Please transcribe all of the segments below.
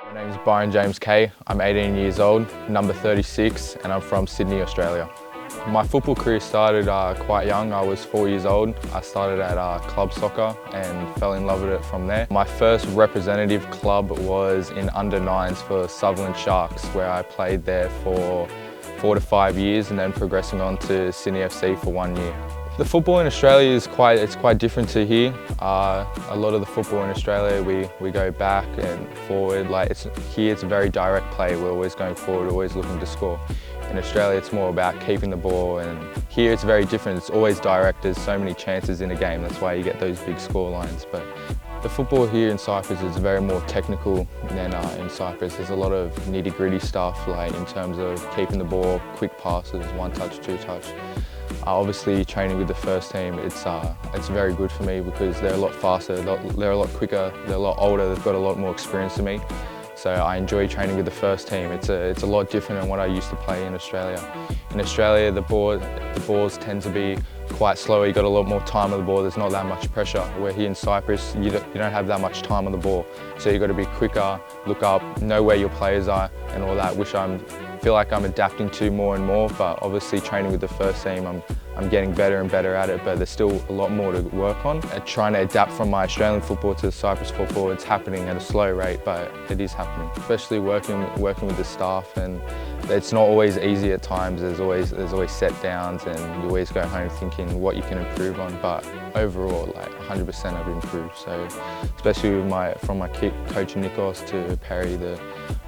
My name is Byron Kay. I'm 18 years old, number 36, and I'm from Sydney, Australia. My football career started quite young. I was 4 years old. I started at club soccer and fell in love with it from there. My first representative club was in under-9s for Sutherland Sharks, where I played there for 4 to 5 years and then progressing on to Sydney FC for 1 year. The football in Australia is quite different to here. A lot of the football in Australia, we go back and forward. Here it's a very direct play. We're always going forward, always looking to score. In Australia, it's more about keeping the ball, and here it's very different. It's always direct. There's so many chances in a game. That's why you get those big score lines. But the football here in Cyprus is very more technical than in Cyprus. There's a lot of nitty-gritty stuff, like in terms of keeping the ball, quick passes, one touch, two touch. Obviously, training with the first team, it's very good for me because they're a lot faster, they're a lot quicker, they're a lot older, they've got a lot more experience than me. So I enjoy training with the first team. It's a lot different than what I used to play in Australia. In Australia, the balls tend to be quite slower. You got a lot more time on the ball. There's not that much pressure. Where here in Cyprus, you don't have that much time on the ball. So you got to be quicker, look up, know where your players are, and all that, which I feel like I'm adapting to more and more. But obviously, training with the first team, I'm getting better and better at it, but there's still a lot more to work on. Trying to adapt from my Australian football to Cyprus football, it's happening at a slow rate, but it is happening. Especially working with the staff, and it's not always easy at times. There's always set downs, and you always go home thinking what you can improve on. But overall, 100% I've improved. So, especially with from my coach Nikos to Perry,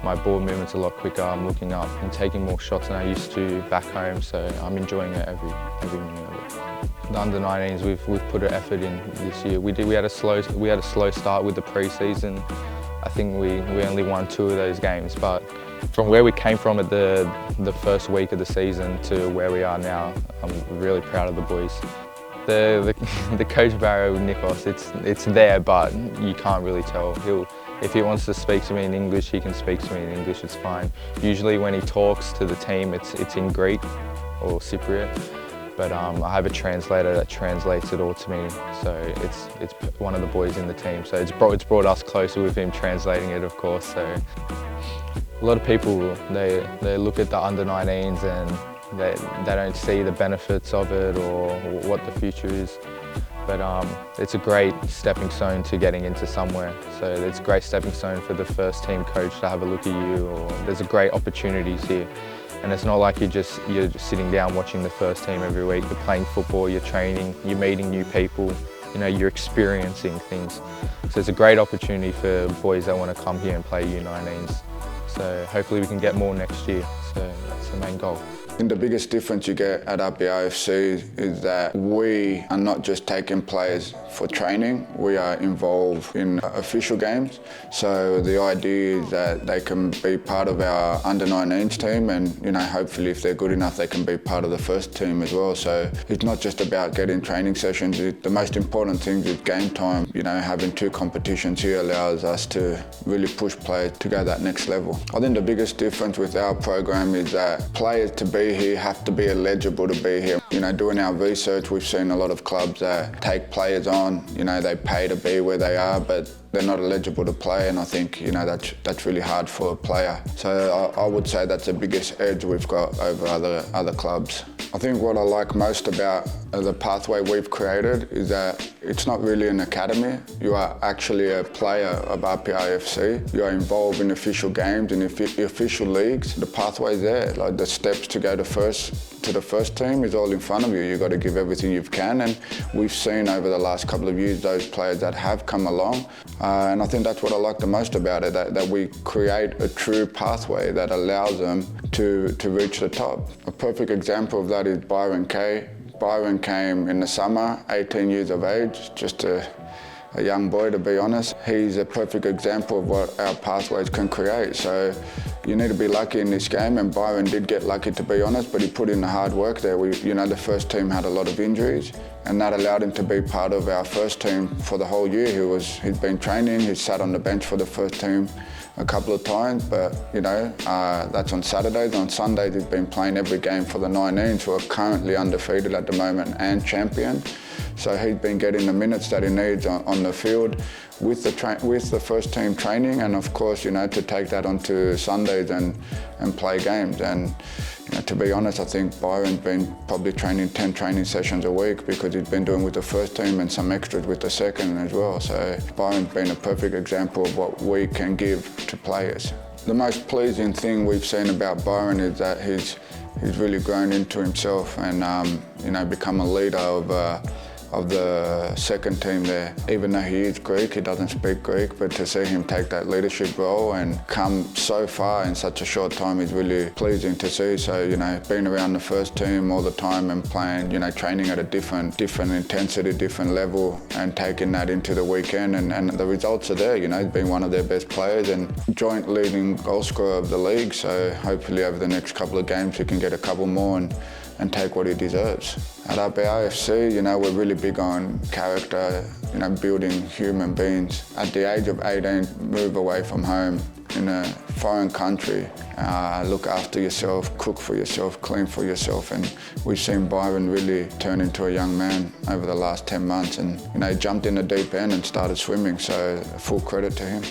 my ball movement's a lot quicker. I'm looking up and taking more shots than I used to back home. So I'm enjoying it every minute of it. The under-19s, we've put an effort in this year. We had a slow start with the pre-season. I think we only won 2 of those games, but from where we came from at the first week of the season to where we are now, I'm really proud of the boys. The coach Byron Nikos, it's there, but you can't really tell. If he wants to speak to me in English, he can speak to me in English, it's fine. Usually when he talks to the team, it's in Greek or Cypriot. But I have a translator that translates it all to me, so it's one of the boys in the team. So it's brought us closer with him translating it, of course. So a lot of people, they look at the under-19s and they don't see the benefits of it or what the future is. But it's a great stepping stone to getting into somewhere. So it's a great stepping stone for the first team coach to have a look at you, or there's a great opportunities here. And it's not like you're just sitting down watching the first team every week. You're playing football, you're training, you're meeting new people, you're experiencing things. So it's a great opportunity for boys that want to come here and play U19s. So hopefully we can get more next year. So that's the main goal. I think the biggest difference you get at APEA FC is that we are not just taking players for training, we are involved in official games. So the idea is that they can be part of our under-19s team, and hopefully if they're good enough they can be part of the first team as well. So it's not just about getting training sessions. The most important thing is game time. Having 2 competitions here allows us to really push players to go that next level. I think the biggest difference with our program is that players to be here have to be eligible to be here. Doing our research, we've seen a lot of clubs that take players on, they pay to be where they are, but they're not eligible to play, and I think that's really hard for a player. So I would say that's the biggest edge we've got over other clubs. I think what I like most about the pathway we've created is that it's not really an academy. You are actually a player of APEA FC. You are involved in official games and official leagues. The pathway's there, like the steps to go to the first team is all in front of you. You've got to give everything you can, and we've seen over the last couple of years those players that have come along, and I think that's what I like the most about it, that we create a true pathway that allows them to reach the top. A perfect example of that is Byron Kay. Byron came in the summer, 18 years of age, just a young boy, to be honest. He's a perfect example of what our pathways can create. So you need to be lucky in this game, and Byron did get lucky, to be honest, but he put in the hard work there. The first team had a lot of injuries, and that allowed him to be part of our first team for the whole year. He'd been training, he sat on the bench for the first team a couple of times, but that's on Saturdays. On Sundays he's been playing every game for the 19s, who are currently undefeated at the moment and champion. So he's been getting the minutes that he needs on the field with the first team training, and of course, to take that onto Sundays and play games. And to be honest, I think Byron's been probably training 10 training sessions a week because he's been doing with the first team and some extras with the second as well. So Byron's been a perfect example of what we can give to players. The most pleasing thing we've seen about Byron is that he's really grown into himself and become a leader of the second team there. Even though he is Greek, he doesn't speak Greek, but to see him take that leadership role and come so far in such a short time is really pleasing to see. So, being around the first team all the time and playing, training at a different intensity, different level, and taking that into the weekend, and the results are there. He's been one of their best players and joint leading goal scorer of the league. So hopefully over the next couple of games he can get a couple more and take what he deserves. At APEA FC, we're really big on character, building human beings. At the age of 18, move away from home in a foreign country, look after yourself, cook for yourself, clean for yourself, and we've seen Byron really turn into a young man over the last 10 months and, jumped in the deep end and started swimming, so full credit to him.